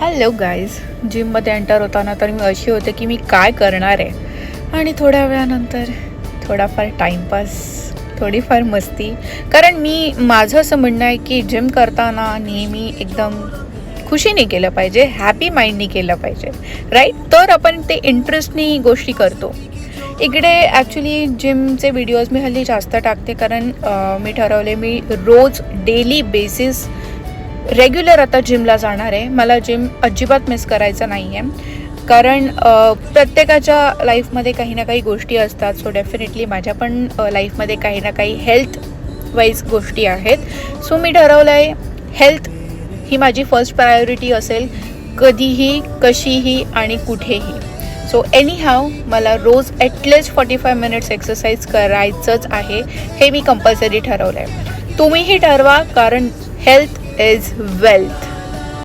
Hello guys. जिममध्ये enter होताना तर मी अशी होते की मी काय करणार आहे, आणि थोड्या वेळानंतर थोडाफार टाईमपास, थोडीफार मस्ती. कारण माझं असं म्हणणं आहे की जिम करताना नेहमी एकदम खुशीने केलं पाहिजे, हॅपी माइंडनी केलं पाहिजे, राईट. तर आपण ते इंटरेस्टनी गोष्टी करतो. इकडे ॲक्च्युली जिमचे व्हिडिओज मी हल्ली जास्त टाकते, कारण मी ठरवले मी रोज डेली बेसिस रेग्युलर आता जिमला जाणार आहे. मला जिम अजिबात मिस करायचं नाही आहे, कारण प्रत्येकाच्या लाईफमध्ये काही ना काही गोष्टी असतात. सो डेफिनेटली माझ्या पण लाईफमध्ये काही ना काही हेल्थ वाईज गोष्टी आहेत. सो मी ठरवलं आहे हेल्थ ही माझी फर्स्ट प्रायोरिटी असेल, कधीही, कशीही आणि कुठेही. सो एनी हाव मला रोज ॲटलिस्ट 45 मिनिट्स एक्सरसाइज करायचंच आहे, हे मी कंपल्सरी ठरवलं आहे. तुम्हीही ठरवा, कारण हेल्थ is wealth.